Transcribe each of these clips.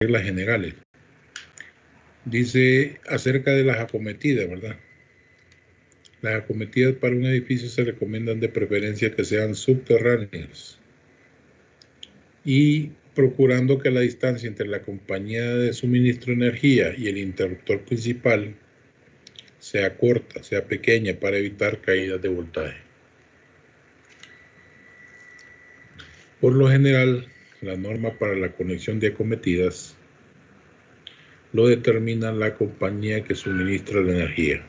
reglas generales. Dice acerca de las acometidas, ¿verdad? Las acometidas para un edificio se recomiendan de preferencia que sean subterráneas y procurando que la distancia entre la compañía de suministro de energía y el interruptor principal sea corta, sea pequeña, para evitar caídas de voltaje. Por lo general, la norma para la conexión de acometidas lo determina la compañía que suministra la energía.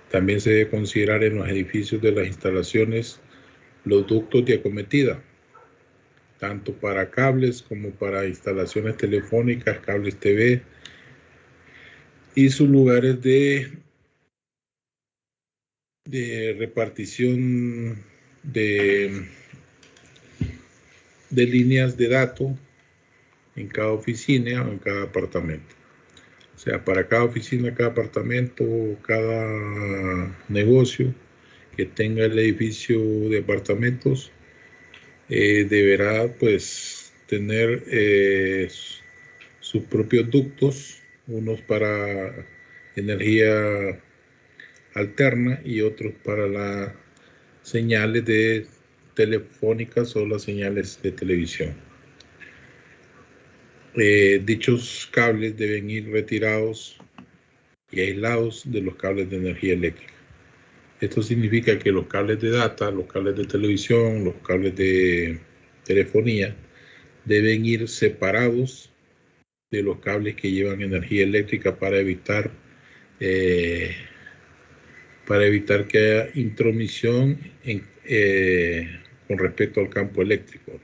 También se debe considerar en los edificios de las instalaciones los ductos de acometida, tanto para cables como para instalaciones telefónicas, cables TV y sus lugares de repartición de líneas de datos en cada oficina o en cada apartamento. O sea, para cada oficina, cada apartamento, cada negocio que tenga el edificio de apartamentos deberá pues tener sus propios ductos, unos para energía alterna y otros para las señales de telefónicas o las señales de televisión. Dichos cables deben ir retirados y aislados de los cables de energía eléctrica. Esto significa que los cables de data, los cables de televisión, los cables de telefonía deben ir separados de los cables que llevan energía eléctrica para evitar que haya intromisión con respecto al campo eléctrico.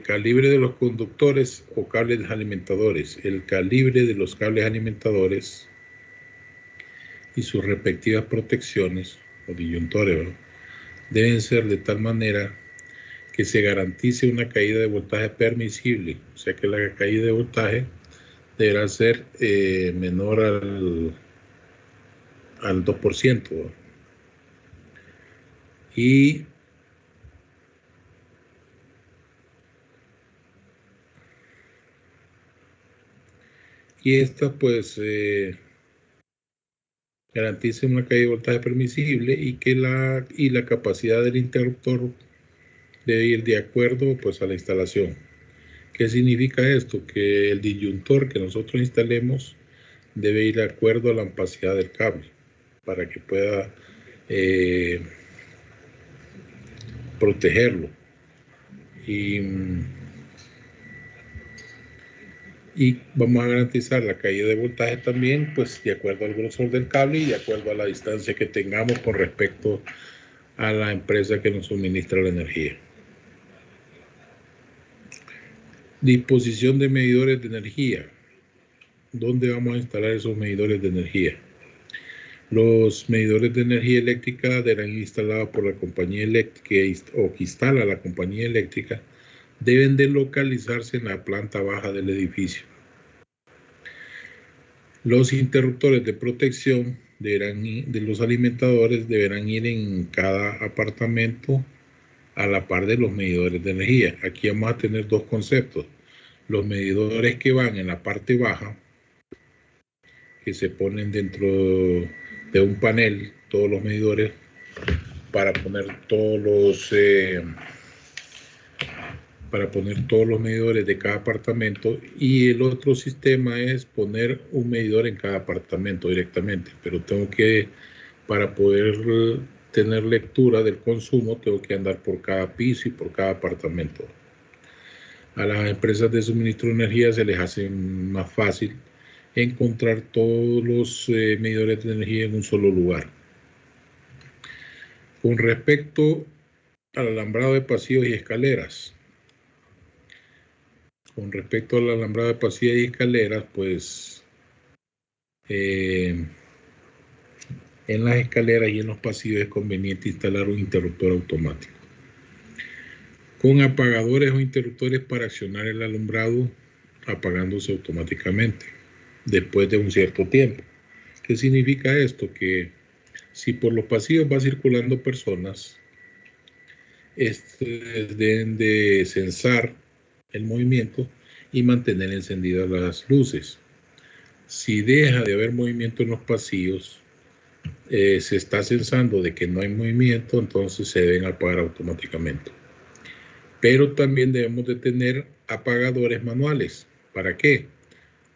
Calibre de los conductores o cables alimentadores. El calibre de los cables alimentadores y sus respectivas protecciones o disyuntores, ¿no?, deben ser de tal manera que se garantice una caída de voltaje permisible, o sea que la caída de voltaje deberá ser menor al 2%, ¿no? Y esta pues garantice una caída de voltaje permisible y que la capacidad del interruptor debe ir de acuerdo pues a la instalación. ¿Qué significa esto? Que el disyuntor que nosotros instalemos debe ir de acuerdo a la ampacidad del cable para que pueda protegerlo. Y vamos a garantizar la caída de voltaje también, pues de acuerdo al grosor del cable y de acuerdo a la distancia que tengamos con respecto a la empresa que nos suministra la energía. Disposición de medidores de energía. ¿Dónde vamos a instalar esos medidores de energía? Los medidores de energía eléctrica deberán instalados por la compañía eléctrica o que instala la compañía eléctrica, deben de localizarse en la planta baja del edificio. Los interruptores de protección de los alimentadores deberán ir en cada apartamento a la par de los medidores de energía. Aquí vamos a tener dos conceptos. Los medidores que van en la parte baja, que se ponen dentro de un panel, todos los medidores, para poner todos los medidores de cada apartamento, y el otro sistema es poner un medidor en cada apartamento directamente, pero tengo que, para poder tener lectura del consumo, tengo que andar por cada piso y por cada apartamento. A las empresas de suministro de energía se les hace más fácil encontrar todos los medidores de energía en un solo lugar. Con respecto al alambrado de pasillos y escaleras. Con respecto al alambrado de pasillos y escaleras, pues en las escaleras y en los pasillos es conveniente instalar un interruptor automático con apagadores o interruptores para accionar el alumbrado apagándose automáticamente después de un cierto tiempo. ¿Qué significa esto? Que si por los pasillos va circulando personas, deben de censar el movimiento y mantener encendidas las luces. Si deja de haber movimiento en los pasillos, se está censando de que no hay movimiento, entonces se deben apagar automáticamente. Pero también debemos de tener apagadores manuales. ¿Para qué?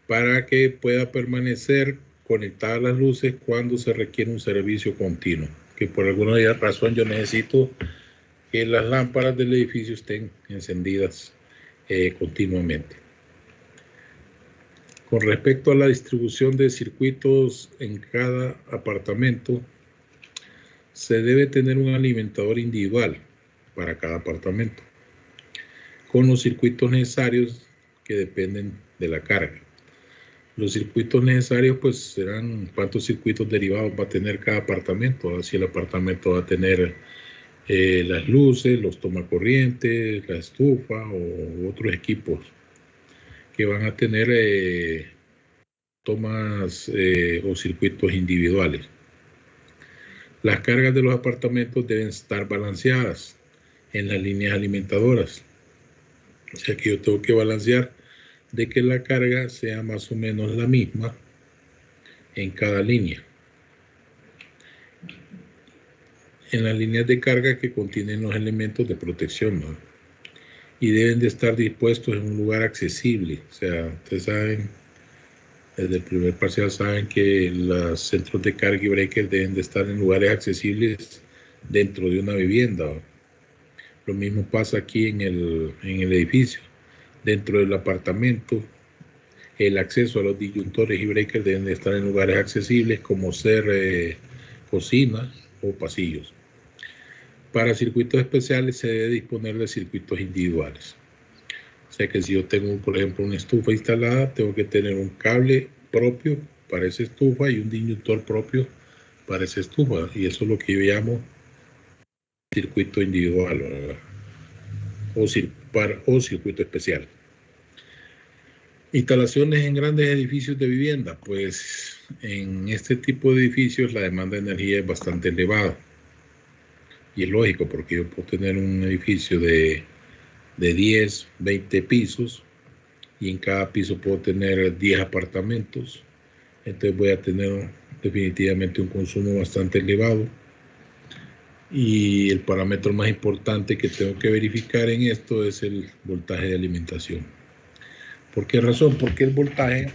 Para que pueda permanecer conectadas las luces cuando se requiere un servicio continuo. Que por alguna razón yo necesito que las lámparas del edificio estén encendidas continuamente. Con respecto a la distribución de circuitos en cada apartamento, se debe tener un alimentador individual para cada apartamento, con los circuitos necesarios que dependen de la carga. Los circuitos necesarios pues serán cuántos circuitos derivados va a tener cada apartamento. Si el apartamento va a tener las luces, los tomacorrientes, la estufa o otros equipos que van a tener tomas o circuitos individuales. Las cargas de los apartamentos deben estar balanceadas en las líneas alimentadoras. O sea que yo tengo que balancear de que la carga sea más o menos la misma en cada línea. En las líneas de carga que contienen los elementos de protección, ¿no? Y deben de estar dispuestos en un lugar accesible. O sea, ustedes saben, desde el primer parcial saben que los centros de carga y breaker deben de estar en lugares accesibles dentro de una vivienda, ¿no? Lo mismo pasa aquí en el edificio. Dentro del apartamento, el acceso a los disyuntores y breakers deben de estar en lugares accesibles como ser cocina o pasillos. Para circuitos especiales se debe disponer de circuitos individuales. O sea que si yo tengo, por ejemplo, una estufa instalada, tengo que tener un cable propio para esa estufa y un disyuntor propio para esa estufa. Y eso es lo que yo llamo circuito individual, ¿verdad? O circuito especial. Instalaciones en grandes edificios de vivienda. Pues en este tipo de edificios la demanda de energía es bastante elevada. Y es lógico porque yo puedo tener un edificio de 10, 20 pisos y en cada piso puedo tener 10 apartamentos. Entonces voy a tener definitivamente un consumo bastante elevado. Y el parámetro más importante que tengo que verificar en esto es el voltaje de alimentación. ¿Por qué razón? Porque el voltaje,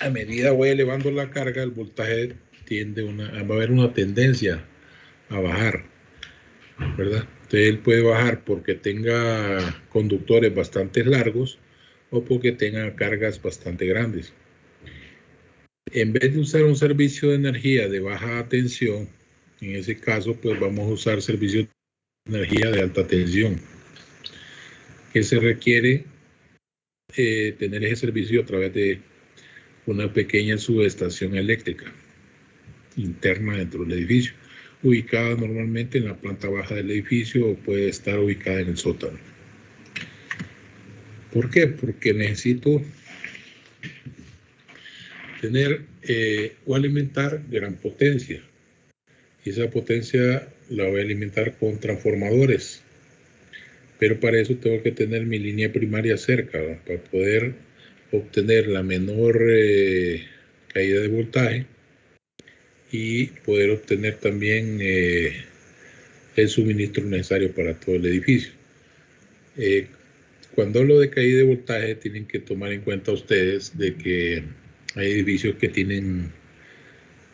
a medida voy elevando la carga, el voltaje va a haber una tendencia a bajar, ¿verdad? Entonces él puede bajar porque tenga conductores bastante largos o porque tenga cargas bastante grandes. En vez de usar un servicio de energía de baja tensión, en ese caso, pues vamos a usar servicios de energía de alta tensión, que se requiere tener ese servicio a través de una pequeña subestación eléctrica interna dentro del edificio, ubicada normalmente en la planta baja del edificio o puede estar ubicada en el sótano. ¿Por qué? Porque necesito tener o alimentar gran potencia. Y esa potencia la voy a alimentar con transformadores. Pero para eso tengo que tener mi línea primaria cerca, ¿verdad? Para poder obtener la menor caída de voltaje y poder obtener también el suministro necesario para todo el edificio. Cuando hablo de caída de voltaje, tienen que tomar en cuenta ustedes de que hay edificios que tienen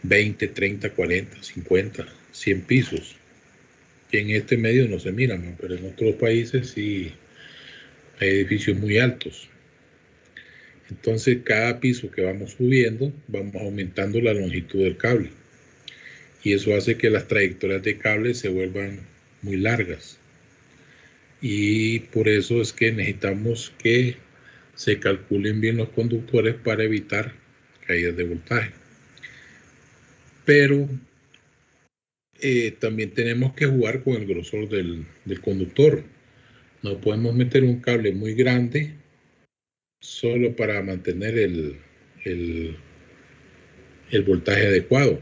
20, 30, 40, 50, 100 pisos, que en este medio no se miran, ¿no? Pero en otros países sí hay edificios muy altos. Entonces, cada piso que vamos subiendo, vamos aumentando la longitud del cable. Y eso hace que las trayectorias de cable se vuelvan muy largas. Y por eso es que necesitamos que se calculen bien los conductores para evitar caídas de voltaje. Pero también tenemos que jugar con el grosor del conductor. No podemos meter un cable muy grande solo para mantener el voltaje adecuado.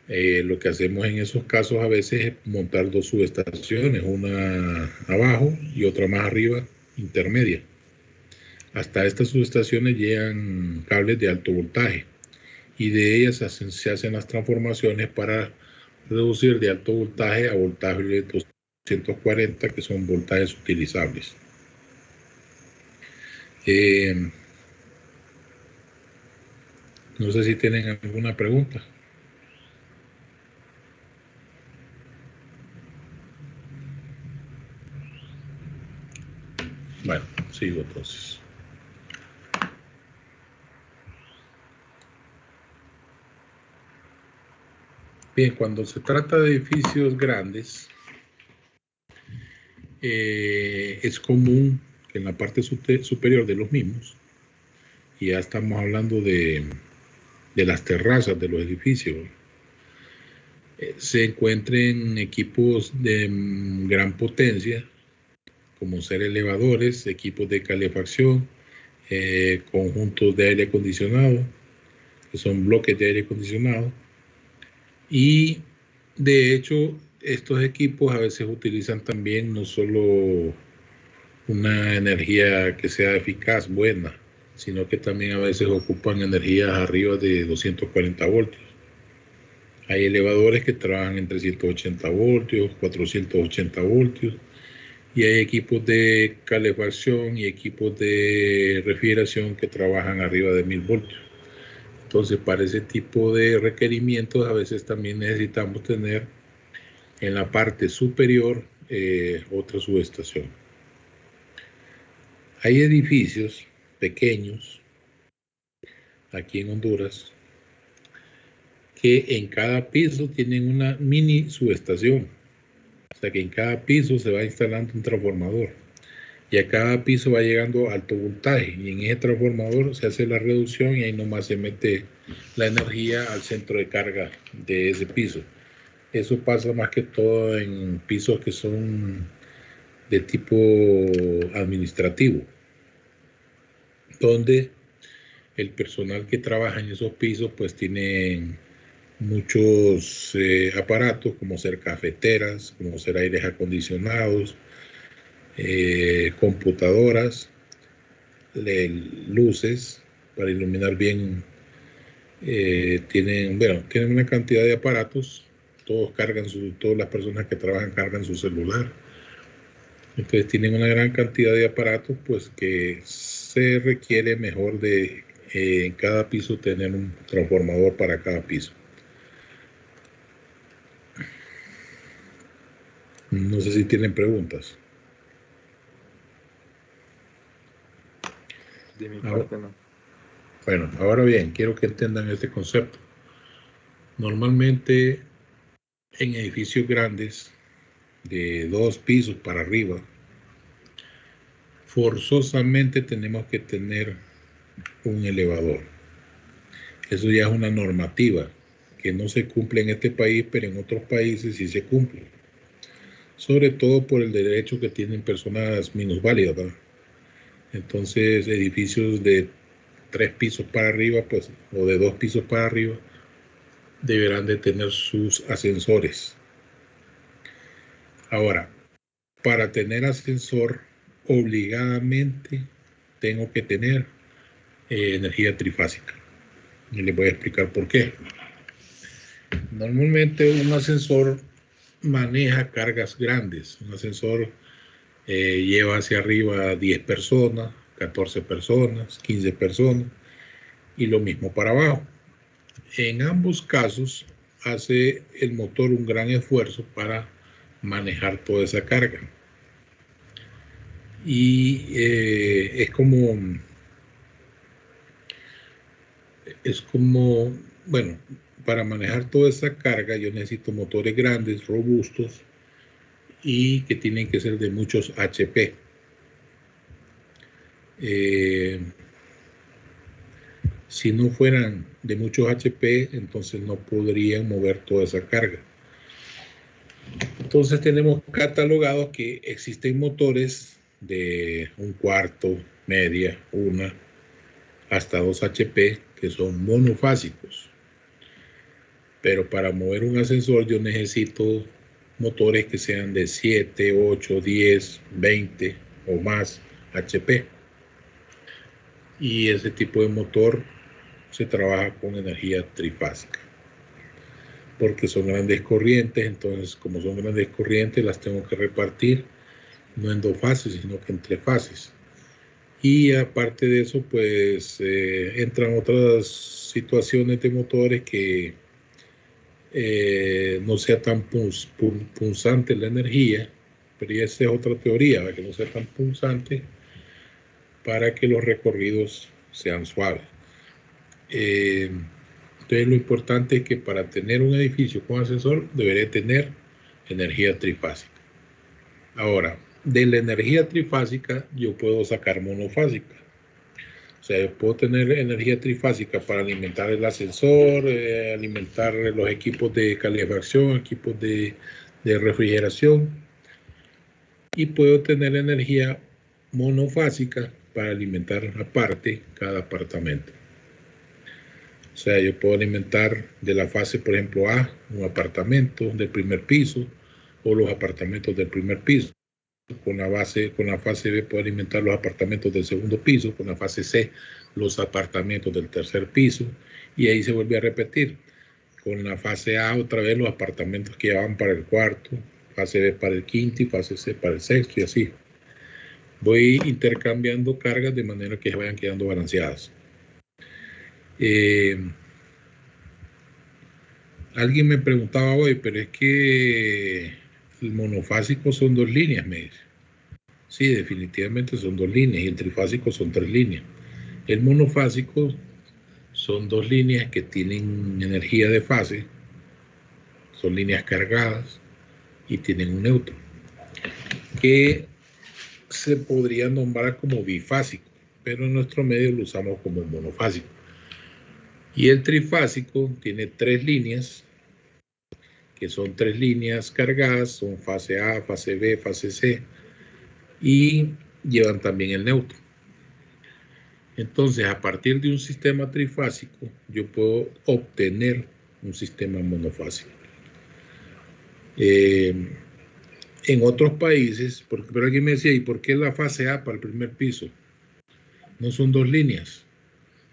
Lo que hacemos en esos casos a veces es montar dos subestaciones, una abajo y otra más arriba, intermedia. Hasta estas subestaciones llegan cables de alto voltaje y de ellas se hacen las transformaciones para reducir de alto voltaje a voltaje de 240, que son voltajes utilizables. No sé si tienen alguna pregunta. Bueno, sigo entonces. Bien, cuando se trata de edificios grandes, es común que en la parte superior de los mismos, y ya estamos hablando de las terrazas de los edificios, se encuentren equipos de gran potencia, como ser elevadores, equipos de calefacción, conjuntos de aire acondicionado, que son bloques de aire acondicionado, y de hecho estos equipos a veces utilizan también no solo una energía que sea eficaz, buena, sino que también a veces ocupan energías arriba de 240 voltios. Hay elevadores que trabajan en 380 voltios, 480 voltios, y hay equipos de calefacción y equipos de refrigeración que trabajan arriba de 1000 voltios. Entonces, para ese tipo de requerimientos, a veces también necesitamos tener en la parte superior otra subestación. Hay edificios pequeños aquí en Honduras que en cada piso tienen una mini subestación. O sea que en cada piso se va instalando un transformador y a cada piso va llegando alto voltaje, y en ese transformador se hace la reducción y ahí nomás se mete la energía al centro de carga de ese piso. Eso pasa más que todo en pisos que son de tipo administrativo, donde el personal que trabaja en esos pisos pues tiene muchos aparatos, como ser cafeteras, como ser aires acondicionados, computadoras, luces para iluminar bien. Tienen una cantidad de aparatos. Todas las personas que trabajan cargan su celular. Entonces tienen una gran cantidad de aparatos, pues que se requiere mejor de en cada piso tener un transformador para cada piso. No sé si tienen preguntas. De mi parte no. Bueno, ahora bien, quiero que entiendan este concepto. Normalmente en edificios grandes de 2 pisos para arriba, forzosamente tenemos que tener un elevador. Eso ya es una normativa que no se cumple en este país, pero en otros países sí se cumple. Sobre todo por el derecho que tienen personas minusválidas, ¿verdad? Entonces, edificios de 3 pisos para arriba, pues, o de 2 pisos para arriba, deberán de tener sus ascensores. Ahora, para tener ascensor, obligadamente tengo que tener energía trifásica. Y les voy a explicar por qué. Normalmente un ascensor maneja cargas grandes. Un ascensor lleva hacia arriba 10 personas, 14 personas, 15 personas, y lo mismo para abajo. En ambos casos hace el motor un gran esfuerzo para manejar toda esa carga. Y es como, bueno, para manejar toda esa carga yo necesito motores grandes, robustos, y que tienen que ser de muchos HP. Si no fueran de muchos HP, entonces no podrían mover toda esa carga. Entonces tenemos catalogado que existen motores de 1/4, media, 1, hasta 2 HP, que son monofásicos. Pero para mover un ascensor yo necesito motores que sean de 7, 8, 10, 20 o más HP. Y ese tipo de motor se trabaja con energía trifásica, porque son grandes corrientes. Entonces, como son grandes corrientes, las tengo que repartir no en 2 fases, sino que en 3 fases. Y aparte de eso, pues entran otras situaciones de motores que no sea tan punzante la energía, pero esa es otra teoría, que no sea tan punzante para que los recorridos sean suaves. Entonces lo importante es que para tener un edificio con ascensor debería tener energía trifásica. Ahora, de la energía trifásica yo puedo sacar monofásica. O sea, yo puedo tener energía trifásica para alimentar el ascensor, alimentar los equipos de calefacción, equipos de refrigeración, y puedo tener energía monofásica para alimentar aparte cada apartamento. O sea, yo puedo alimentar de la fase, por ejemplo, A, un apartamento del primer piso o los apartamentos del primer piso. Con la fase B puedo alimentar los apartamentos del segundo piso, con la fase C los apartamentos del tercer piso, y ahí se vuelve a repetir. Con la fase A otra vez los apartamentos que ya van para el cuarto, fase B para el quinto y fase C para el sexto, y así. Voy intercambiando cargas de manera que se vayan quedando balanceadas. Alguien me preguntaba hoy, pero es que el monofásico son 2 líneas, me dice. Sí, definitivamente son 2 líneas, y el trifásico son 3 líneas. El monofásico son 2 líneas que tienen energía de fase, son líneas cargadas y tienen un neutro, que se podría nombrar como bifásico, pero en nuestro medio lo usamos como monofásico. Y el trifásico tiene 3 líneas, que son 3 líneas cargadas, son fase A, fase B, fase C, y llevan también el neutro. Entonces, a partir de un sistema trifásico, yo puedo obtener un sistema monofásico. En otros países, pero alguien me decía, ¿y por qué la fase A para el primer piso? ¿No son 2 líneas?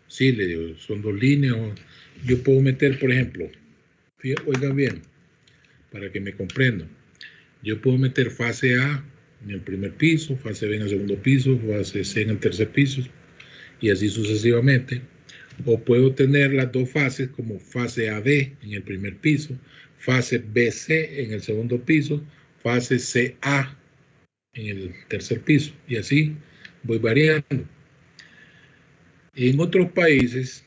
Sí, le digo, son 2 líneas. Yo puedo meter, por ejemplo, oigan bien, para que me comprendan, yo puedo meter fase A en el primer piso, fase B en el segundo piso, fase C en el tercer piso, y así sucesivamente. O puedo tener las 2 fases como fase AB en el primer piso, fase BC en el segundo piso, fase CA en el tercer piso, y así voy variando. En otros países,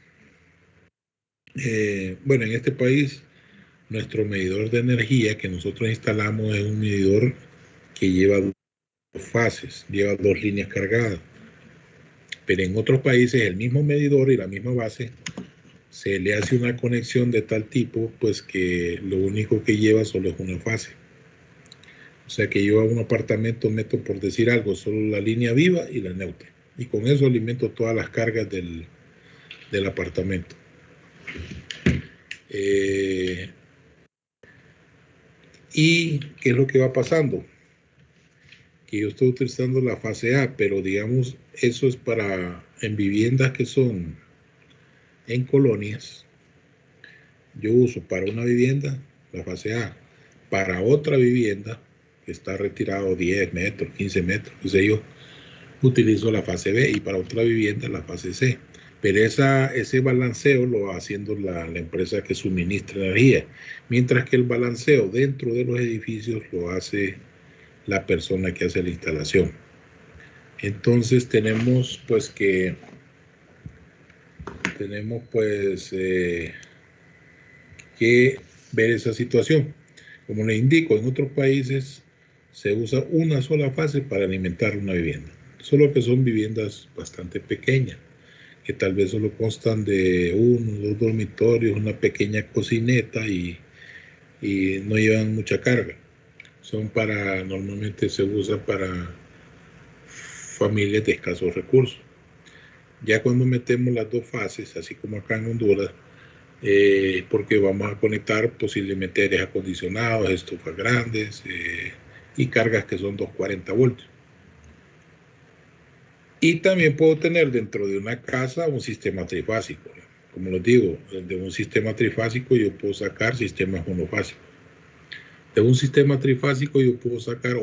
bueno, en este país, nuestro medidor de energía que nosotros instalamos es un medidor que lleva 2 fases, lleva 2 líneas cargadas. Pero en otros países el mismo medidor y la misma base se le hace una conexión de tal tipo, pues que lo único que lleva solo es una fase. O sea que yo a un apartamento meto, por decir algo, solo la línea viva y la neutra. Y con eso alimento todas las cargas del apartamento. ¿Y qué es lo que va pasando? Que yo estoy utilizando la fase A, pero digamos, eso es para en viviendas que son en colonias. Yo uso para una vivienda la fase A, para otra vivienda que está retirado 10 metros, 15 metros, qué sé yo, utilizo la fase B, y para otra vivienda la fase C. Pero ese balanceo lo va haciendo la empresa que suministra energía, mientras que el balanceo dentro de los edificios lo hace la persona que hace la instalación. Entonces tenemos pues que ver esa situación. Como les indico, en otros países se usa una sola fase para alimentar una vivienda, solo que son viviendas bastante pequeñas, que tal vez solo constan de 1 o 2 dormitorios, una pequeña cocineta y no llevan mucha carga. Normalmente se usa para familias de escasos recursos. Ya cuando metemos las 2 fases, así como acá en Honduras, porque vamos a conectar posiblemente aires acondicionados, estufas grandes y cargas que son 240 voltios. Y también puedo tener dentro de una casa un sistema trifásico. Como les digo, de un sistema trifásico yo puedo sacar sistemas monofásicos. De un sistema trifásico yo puedo sacar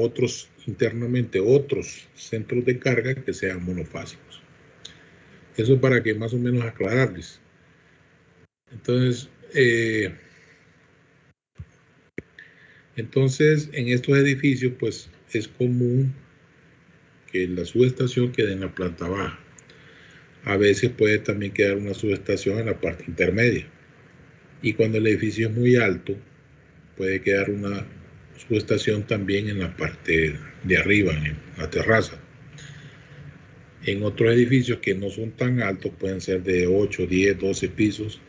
internamente otros centros de carga que sean monofásicos. Eso para que más o menos aclararles. Entonces, en estos edificios, pues es común que la subestación quede en la planta baja. A veces puede también quedar una subestación en la parte intermedia. Y cuando el edificio es muy alto, puede quedar una subestación también en la parte de arriba, en la terraza. En otros edificios que no son tan altos, pueden ser de 8, 10, 12 pisos,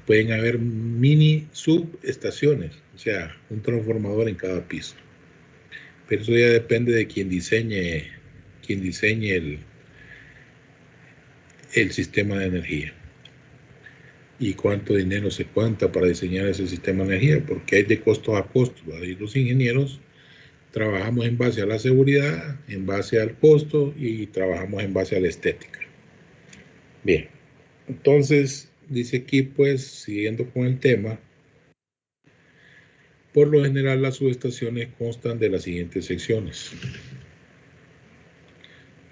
pueden haber mini subestaciones, o sea, un transformador en cada piso. Pero eso ya depende de quien diseñe el sistema de energía y cuánto dinero se cuenta para diseñar ese sistema de energía, porque hay de costo a costo. Y los ingenieros trabajamos en base a la seguridad, en base al costo y trabajamos en base a la estética. Bien, entonces dice aquí, pues, siguiendo con el tema, por lo general las subestaciones constan de las siguientes secciones.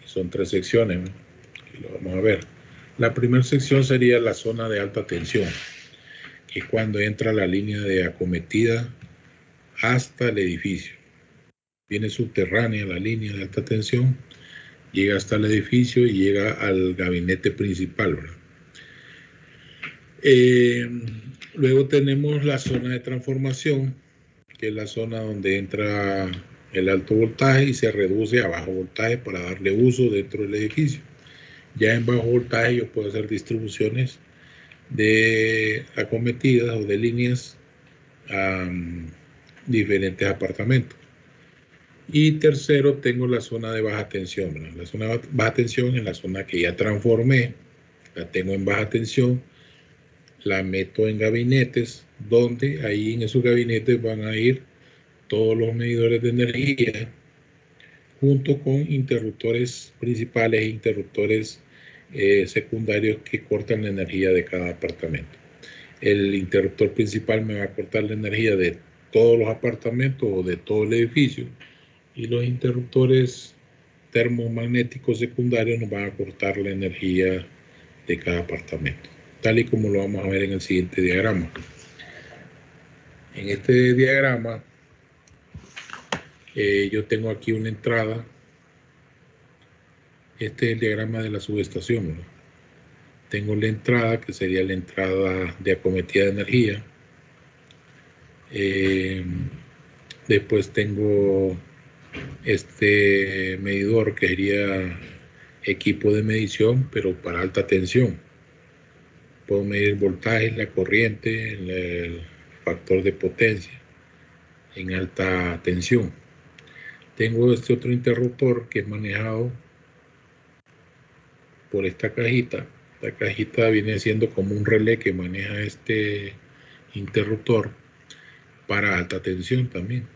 Son 3 secciones, ¿no? Aquí lo vamos a ver. La primera sección sería la zona de alta tensión, que es cuando entra la línea de acometida hasta el edificio. Viene subterránea la línea de alta tensión, llega hasta el edificio y llega al gabinete principal, ¿verdad? Luego tenemos la zona de transformación, que es la zona donde entra el alto voltaje y se reduce a bajo voltaje para darle uso dentro del edificio. Ya en bajo voltaje yo puedo hacer distribuciones de acometidas o de líneas a diferentes apartamentos. Y tercero, tengo la zona de baja tensión, ¿verdad? La zona de baja tensión es la zona que ya transformé, la tengo en baja tensión, la meto en gabinetes, donde ahí en esos gabinetes van a ir todos los medidores de energía, junto con interruptores principales e interruptores secundarios que cortan la energía de cada apartamento. El interruptor principal me va a cortar la energía de todos los apartamentos o de todo el edificio, y los interruptores termomagnéticos secundarios nos van a cortar la energía de cada apartamento, tal y como lo vamos a ver en el siguiente diagrama. En este diagrama yo tengo aquí una entrada. Este es el diagrama de la subestación, ¿no? Tengo la entrada, que sería la entrada de acometida de energía. Después tengo este medidor, que sería equipo de medición, pero para alta tensión. Puedo medir el voltaje, la corriente, el factor de potencia en alta tensión. Tengo este otro interruptor que es manejado por esta cajita. La cajita viene siendo como un relé que maneja este interruptor para alta tensión también.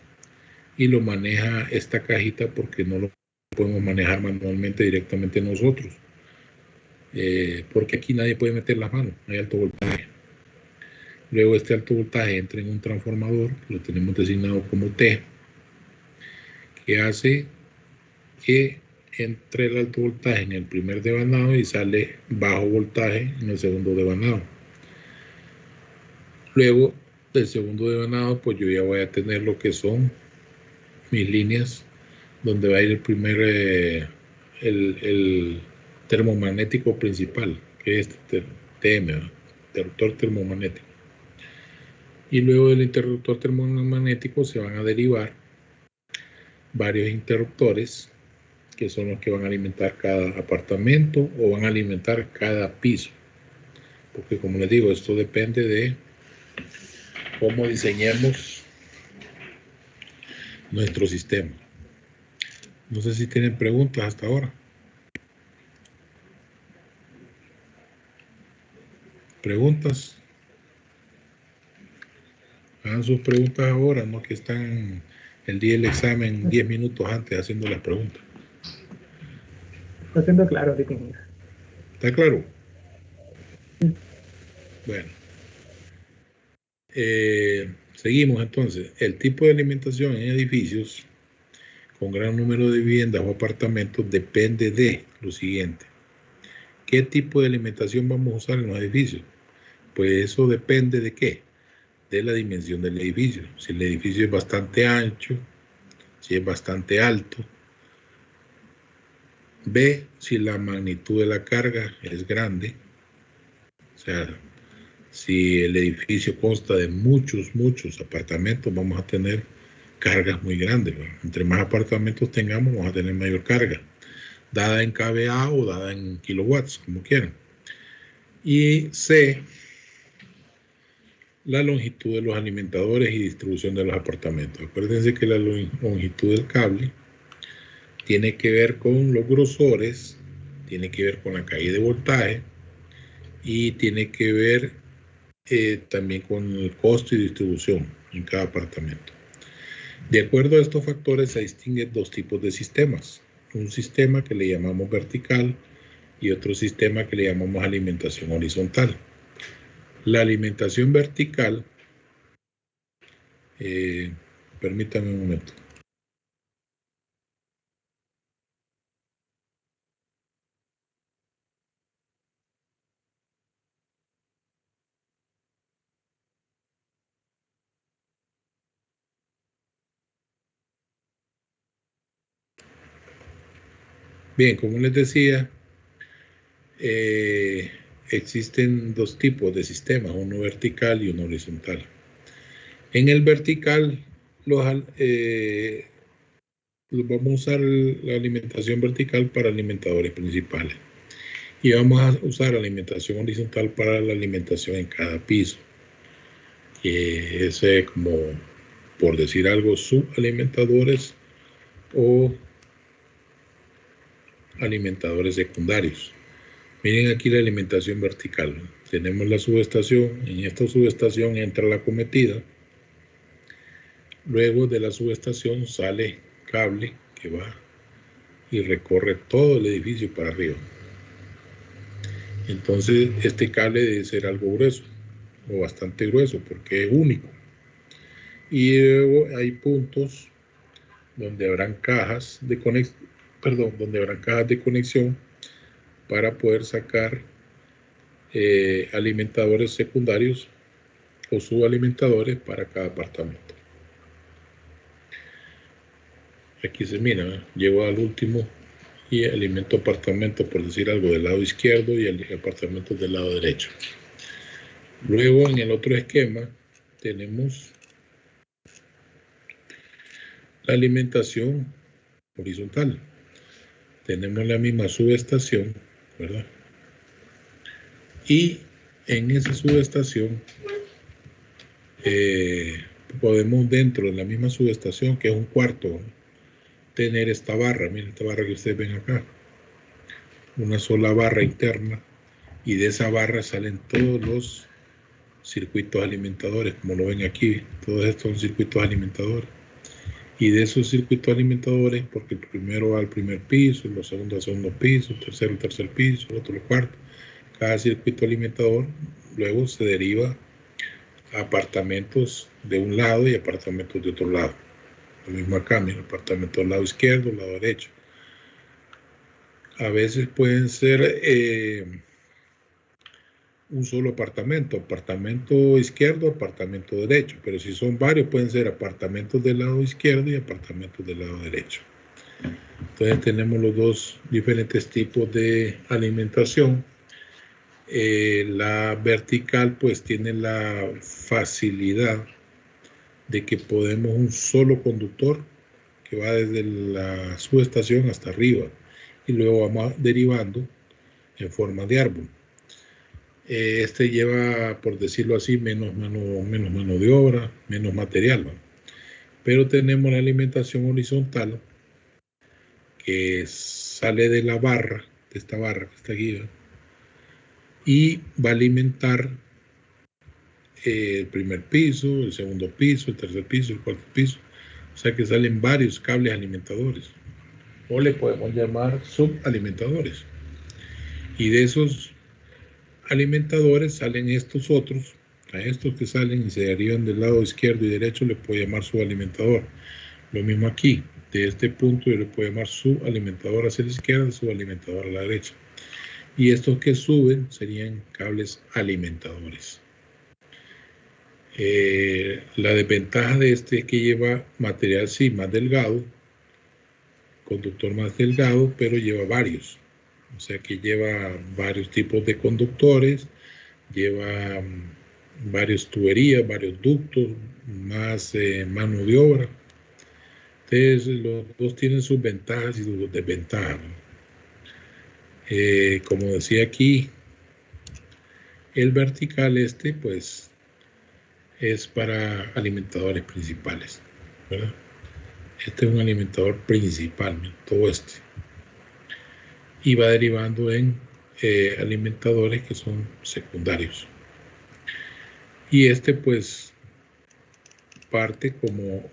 Y lo maneja esta cajita porque no lo podemos manejar manualmente directamente nosotros. Porque aquí nadie puede meter las manos, hay alto voltaje. Luego este alto voltaje entra en un transformador, lo tenemos designado como T, que hace que entre el alto voltaje en el primer devanado y sale bajo voltaje en el segundo devanado. Luego del segundo devanado, pues yo ya voy a tener lo que son mis líneas, donde va a ir el primer el termomagnético principal, que es TM, interruptor termomagnético. Y luego del interruptor termomagnético se van a derivar varios interruptores, que son los que van a alimentar cada apartamento o van a alimentar cada piso. Porque como les digo, esto depende de cómo diseñemos nuestro sistema. No sé si tienen preguntas hasta ahora. ¿Preguntas? Hagan sus preguntas ahora, no que están el día del examen 10 minutos antes haciendo las preguntas. Está siendo claro, distinguido. ¿Está claro? Sí. Bueno. Seguimos entonces. El tipo de alimentación en edificios con gran número de viviendas o apartamentos depende de lo siguiente. ¿Qué tipo de alimentación vamos a usar en los edificios? Pues eso depende de qué, de la dimensión del edificio. Si el edificio es bastante ancho, si es bastante alto. B, si la magnitud de la carga es grande. O sea, si el edificio consta de muchos apartamentos, vamos a tener cargas muy grandes, ¿verdad? Entre más apartamentos tengamos, vamos a tener mayor carga, dada en kVA o dada en kilowatts, como quieran. Y C, la longitud de los alimentadores y distribución de los apartamentos. Acuérdense que la longitud del cable tiene que ver con los grosores, tiene que ver con la caída de voltaje y tiene que ver también con el costo y distribución en cada apartamento. De acuerdo a estos factores se distinguen dos tipos de sistemas. Un sistema que le llamamos vertical y otro sistema que le llamamos alimentación horizontal. La alimentación vertical, permítanme un momento. Bien, como les decía, existen dos tipos de sistemas, uno vertical y uno horizontal. En el vertical, vamos a usar la alimentación vertical para alimentadores principales y vamos a usar alimentación horizontal para la alimentación en cada piso, que es como, por decir algo, subalimentadores o alimentadores secundarios. Miren aquí la alimentación vertical. Tenemos la subestación, en esta subestación entra la cometida, luego de la subestación sale cable que va y recorre todo el edificio para arriba. Entonces este cable debe ser algo grueso o bastante grueso porque es único. Y luego hay puntos donde habrán cajas de conexión para poder sacar alimentadores secundarios o subalimentadores para cada apartamento. Aquí se mira, ¿eh? Llevo al último y alimento apartamento, por decir algo, del lado izquierdo y el apartamento del lado derecho. Luego en el otro esquema tenemos la alimentación horizontal. Tenemos la misma subestación, ¿verdad? Y en esa subestación podemos dentro de la misma subestación, que es un cuarto, tener esta barra. Miren esta barra que ustedes ven acá. Una sola barra interna y de esa barra salen todos los circuitos alimentadores, como lo ven aquí. Todos estos son circuitos alimentadores. Y de esos circuitos alimentadores, porque el primero va al primer piso, el segundo al segundo piso, el tercero al tercer piso, el otro al cuarto. Cada circuito alimentador luego se deriva a apartamentos de un lado y apartamentos de otro lado. Lo mismo acá, mira, apartamento del lado izquierdo, lado derecho. A veces pueden ser un solo apartamento izquierdo, apartamento derecho, pero si son varios pueden ser apartamentos del lado izquierdo y apartamentos del lado derecho. Entonces tenemos los dos diferentes tipos de alimentación. La vertical pues tiene la facilidad de que podemos un solo conductor que va desde la subestación hasta arriba y luego vamos derivando en forma de árbol. Este lleva, por decirlo así, menos mano de obra, menos material, ¿no? Pero tenemos la alimentación horizontal que sale de la barra, de esta barra que está aquí, ¿no? Y va a alimentar el primer piso, el segundo piso, el tercer piso, el cuarto piso. O sea que salen varios cables alimentadores. O le podemos llamar subalimentadores. Y de esos alimentadores salen estos otros. A estos que salen y se derivan del lado izquierdo y derecho le puedo llamar subalimentador. Lo mismo aquí. De este punto yo le puedo llamar subalimentador hacia la izquierda, subalimentador a la derecha. Y estos que suben serían cables alimentadores. La desventaja de este es que lleva material sí más delgado, conductor más delgado, pero lleva varios. O sea que lleva varios tipos de conductores, lleva varias tuberías, varios ductos, más mano de obra. Entonces los dos tienen sus ventajas y sus desventajas. Como decía aquí, el vertical pues es para alimentadores principales, ¿verdad? Este es un alimentador principal, todo este. Y va derivando en alimentadores que son secundarios. Y este pues parte como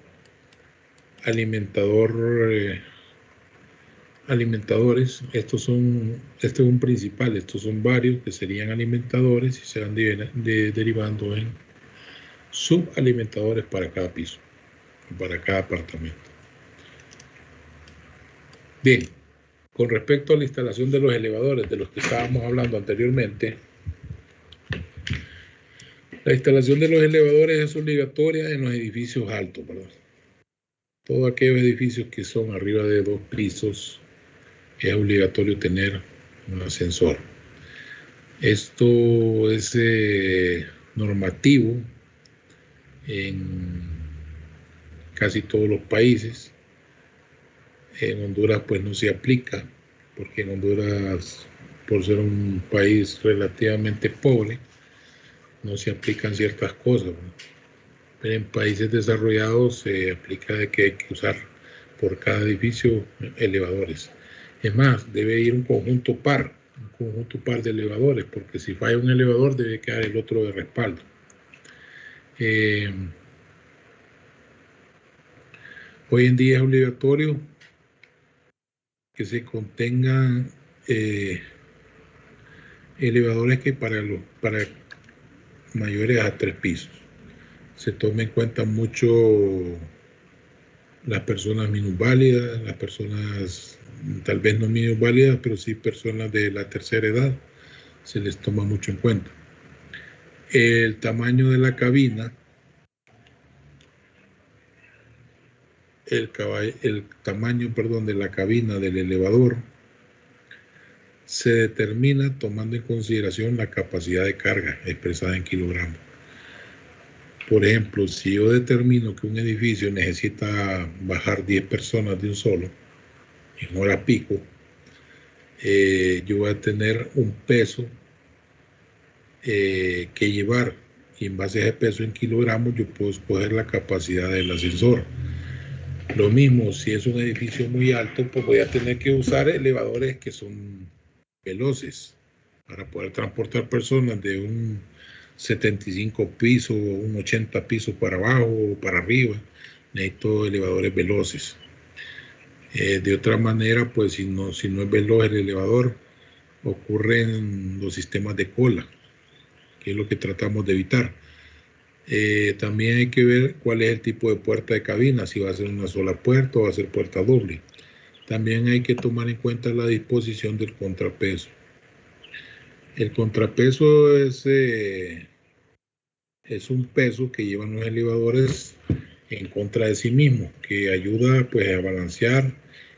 alimentadores. Este es un principal, estos son varios que serían alimentadores y se van derivando en subalimentadores para cada piso, para cada apartamento. Bien, con respecto a la instalación de los elevadores, de los que estábamos hablando anteriormente, la instalación de los elevadores es obligatoria en los edificios altos, ¿verdad? Todos aquellos edificios que son arriba de 2 pisos es obligatorio tener un ascensor. Esto es normativo en casi todos los países. En Honduras pues no se aplica, porque en Honduras, por ser un país relativamente pobre, no se aplican ciertas cosas, ¿no? Pero en países desarrollados se aplica de que hay que usar por cada edificio elevadores. Es más, debe ir un conjunto par de elevadores, porque si falla un elevador debe quedar el otro de respaldo. Hoy en día es obligatorio que se contengan elevadores que para mayores a 3 pisos. Se tome en cuenta mucho las personas minusválidas, las personas tal vez no minusválidas, pero sí personas de la tercera edad, se les toma mucho en cuenta. El tamaño de la cabina, el tamaño de la cabina del elevador se determina tomando en consideración la capacidad de carga expresada en kilogramos. Por ejemplo, si yo determino que un edificio necesita bajar 10 personas de un solo, en hora pico, yo voy a tener un peso que llevar, y en base a ese peso en kilogramos yo puedo escoger la capacidad del ascensor. Lo mismo, si es un edificio muy alto, pues voy a tener que usar elevadores que son veloces para poder transportar personas de un 75 pisos o un 80 pisos para abajo o para arriba. Necesito elevadores veloces. De otra manera, pues si no es veloz el elevador, ocurren los sistemas de cola, que es lo que tratamos de evitar. También hay que ver cuál es el tipo de puerta de cabina, si va a ser una sola puerta o va a ser puerta doble. También hay que tomar en cuenta la disposición del contrapeso. El contrapeso es un peso que llevan los elevadores en contra de sí mismo, que ayuda pues a balancear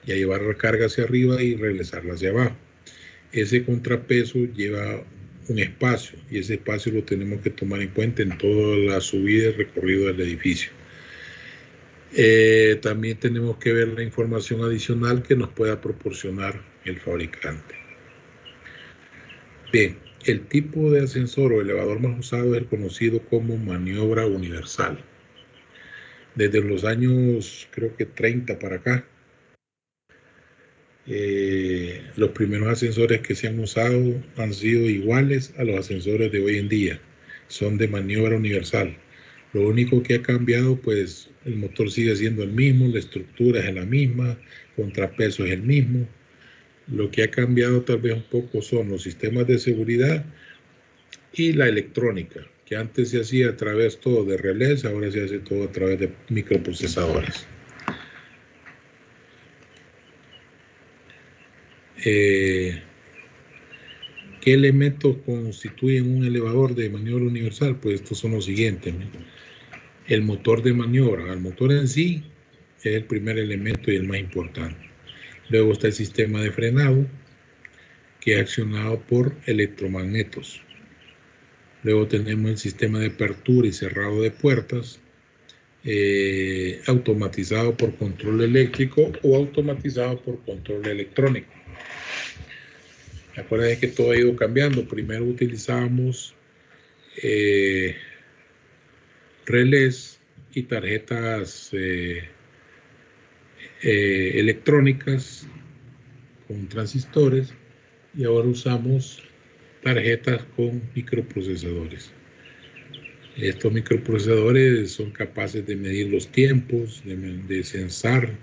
y a llevar la carga hacia arriba y regresarla hacia abajo. Ese contrapeso lleva un espacio y ese espacio lo tenemos que tomar en cuenta en toda la subida y recorrido del edificio. También tenemos que ver la información adicional que nos pueda proporcionar el fabricante. Bien, el tipo de ascensor o elevador más usado es el conocido como maniobra universal. Desde los años, creo que 30 para acá, los primeros ascensores que se han usado han sido iguales a los ascensores de hoy en día. son de maniobra universal. Lo único que ha cambiado, pues el motor sigue siendo el mismo, la estructura es la misma, contrapeso es el mismo. Lo que ha cambiado tal vez un poco son los sistemas de seguridad y la electrónica, que antes se hacía a través todo de relés, ahora se hace todo a través de microprocesadores. ¿Qué elementos constituyen un elevador de maniobra universal? Pues estos son los siguientes, ¿no? El motor de maniobra. El motor en sí es el primer elemento y el más importante. Luego está el sistema de frenado, que es accionado por electromagnetos. Luego tenemos el sistema de apertura y cerrado de puertas, automatizado por control eléctrico o automatizado por control electrónico. Acuérdense que todo ha ido cambiando. Primero utilizábamos relés y tarjetas electrónicas con transistores, y ahora usamos tarjetas con microprocesadores. Estos microprocesadores son capaces de medir los tiempos, de sensar,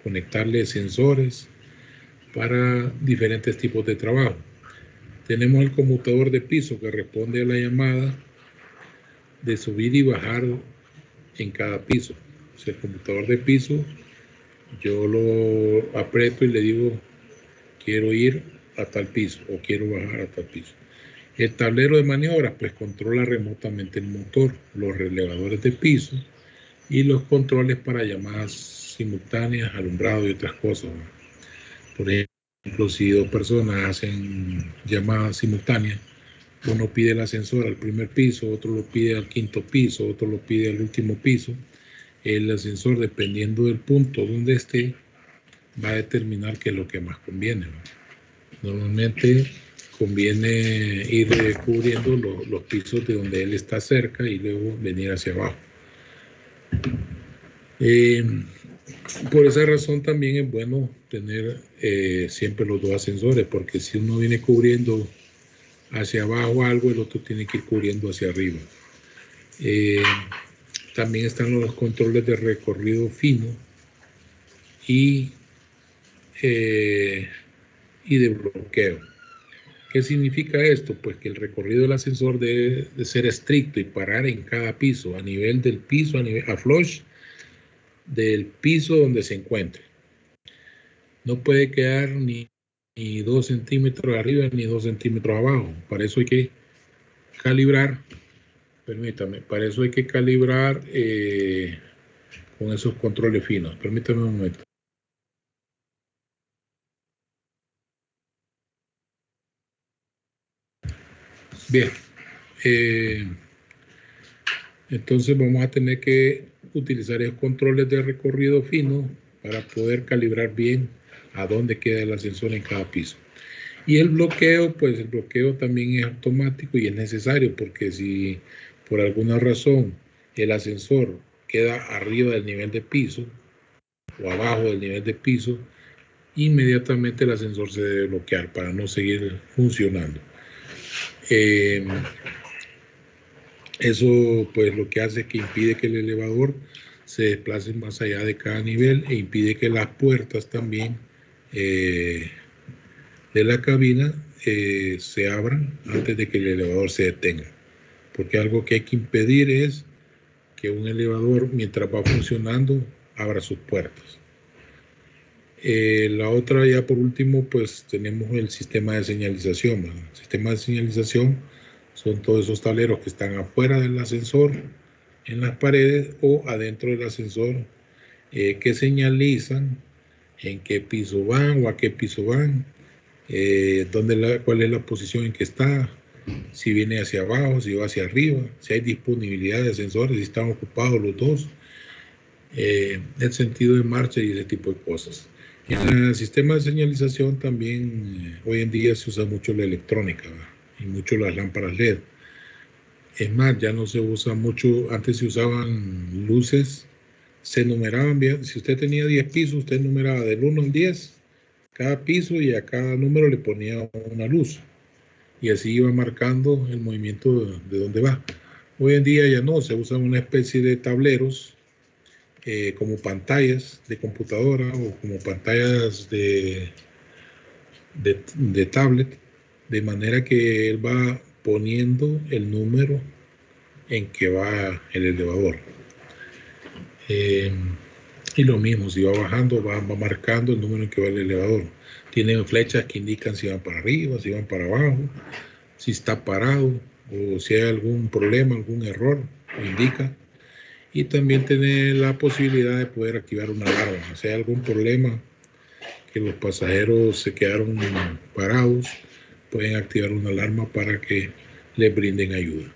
conectarle sensores para diferentes tipos de trabajo. Tenemos el conmutador de piso, que responde a la llamada de subir y bajar en cada piso. O sea, el conmutador de piso, yo lo aprieto y le digo, quiero ir a tal piso o quiero bajar a tal piso. El tablero de maniobra, pues controla remotamente el motor, los relevadores de piso y los controles para llamadas simultáneas, alumbrado y otras cosas. Por ejemplo, si dos personas hacen llamadas simultáneas, uno pide el ascensor al primer piso, otro lo pide al quinto piso, otro lo pide al último piso. El ascensor, dependiendo del punto donde esté, va a determinar qué es lo que más conviene, ¿no? Normalmente conviene ir cubriendo los pisos de donde él está cerca y luego venir hacia abajo. Por esa razón también es bueno tener siempre los dos ascensores, porque si uno viene cubriendo hacia abajo algo, el otro tiene que ir cubriendo hacia arriba. También están los controles de recorrido fino y de bloqueo. ¿Qué significa esto? Pues que el recorrido del ascensor debe de ser estricto y parar en cada piso, a nivel del piso, a flush del piso donde se encuentre. No puede quedar ni 2 centímetros arriba ni 2 centímetros abajo. Para eso hay que calibrar, permítame, para eso hay que calibrar con esos controles finos. Permítame un momento. Bien, entonces vamos a tener que utilizar esos controles de recorrido fino para poder calibrar bien a dónde queda el ascensor en cada piso. Y el bloqueo, pues el bloqueo también es automático y es necesario, porque si por alguna razón el ascensor queda arriba del nivel de piso o abajo del nivel de piso, inmediatamente el ascensor se debe bloquear para no seguir funcionando. Eso pues lo que hace es que impide que el elevador se desplace más allá de cada nivel e impide que las puertas también de la cabina se abran antes de que el elevador se detenga, porque algo que hay que impedir es que un elevador, mientras va funcionando, abra sus puertas. La otra, ya por último, pues tenemos el sistema de señalización. El sistema de señalización son todos esos tableros que están afuera del ascensor, en las paredes o adentro del ascensor, que señalizan en qué piso van o a qué piso van, cuál es la posición en que está, si viene hacia abajo, si va hacia arriba, si hay disponibilidad de ascensores, si están ocupados los dos, el sentido de marcha y ese tipo de cosas. En el sistema de señalización también hoy en día se usa mucho la electrónica, ¿verdad? Y mucho las lámparas LED. Es más, ya no se usa mucho, antes se usaban luces, se numeraban bien. Si usted tenía 10 pisos, usted numeraba del 1 al 10 cada piso y a cada número le ponía una luz. Y así iba marcando el movimiento de dónde va. Hoy en día ya no, se usan una especie de tableros como pantallas de computadora o como pantallas de tablet, de manera que él va poniendo el número en que va el elevador. Y lo mismo, si va bajando, va marcando el número en que va el elevador. Tienen flechas que indican si van para arriba, si van para abajo, si está parado o si hay algún problema, algún error, lo indica. Y también tiene la posibilidad de poder activar una alarma. Si hay algún problema, que los pasajeros se quedaron parados, pueden activar una alarma para que les brinden ayuda.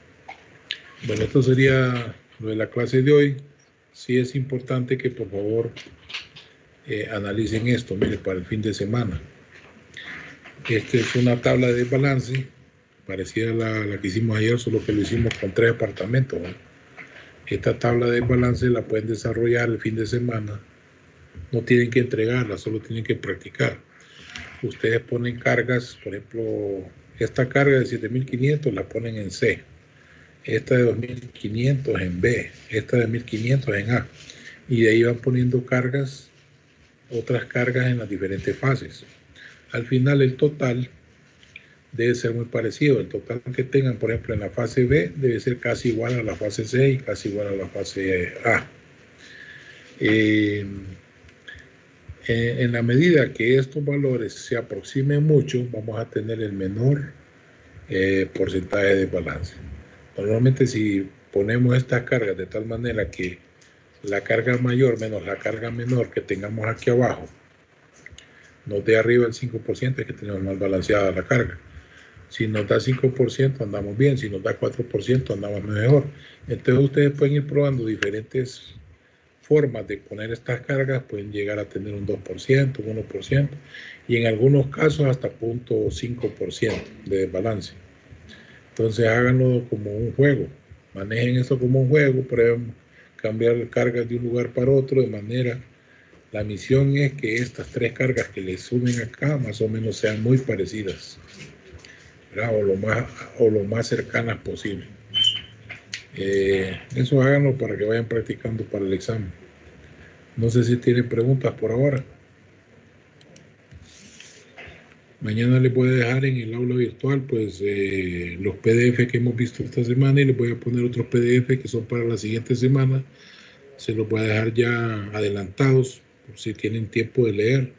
Bueno, esto sería lo de la clase de hoy. Sí es importante que por favor analicen esto, mire, para el fin de semana. Esta es una tabla de balance, parecida a la que hicimos ayer, solo que lo hicimos con 3 apartamentos, ¿no? Esta tabla de balance la pueden desarrollar el fin de semana. No tienen que entregarla, solo tienen que practicar. Ustedes ponen cargas, por ejemplo, esta carga de 7500 la ponen en C, esta de 2500 en B, esta de 1500 en A, y de ahí van poniendo cargas, otras cargas en las diferentes fases. Al final el total debe ser muy parecido. El total que tengan, por ejemplo, en la fase B debe ser casi igual a la fase C y casi igual a la fase A. En la medida que estos valores se aproximen mucho, vamos a tener el menor porcentaje de balance. Normalmente si ponemos estas cargas de tal manera que la carga mayor menos la carga menor que tengamos aquí abajo nos dé arriba el 5%, es que tenemos mal balanceada la carga. Si nos da 5% andamos bien, si nos da 4% andamos mejor. Entonces ustedes pueden ir probando diferentes formas de poner estas cargas, pueden llegar a tener un 2%, un 1% y en algunos casos hasta 0.5% de desbalance. Entonces háganlo como un juego, manejen esto como un juego, prueben cambiar cargas de un lugar para otro de manera, la misión es que estas 3 cargas que les sumen acá más o menos sean muy parecidas, ¿verdad? o lo más cercanas posible. Eso háganlo para que vayan practicando para el examen. No sé si tienen preguntas por ahora. Mañana les voy a dejar en el aula virtual pues los PDF que hemos visto esta semana y les voy a poner otros PDF que son para la siguiente semana. Se los voy a dejar ya adelantados por si tienen tiempo de leer.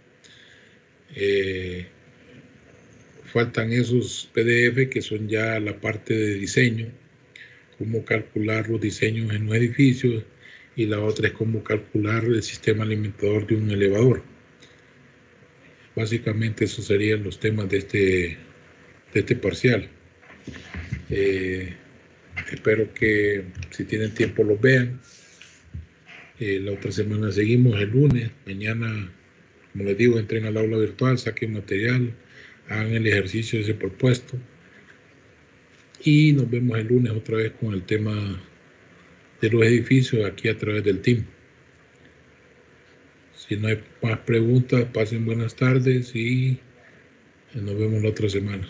Faltan esos PDF que son ya la parte de diseño, cómo calcular los diseños en los edificios, y la otra es cómo calcular el sistema alimentador de un elevador. Básicamente esos serían los temas de este parcial. Espero que si tienen tiempo los vean. La otra semana seguimos el lunes. Mañana, como les digo, entren al aula virtual, saquen material, hagan el ejercicio ese propuesto. Y nos vemos el lunes otra vez con el tema de los edificios aquí a través del team. Si no hay más preguntas, pasen buenas tardes y nos vemos la otra semana.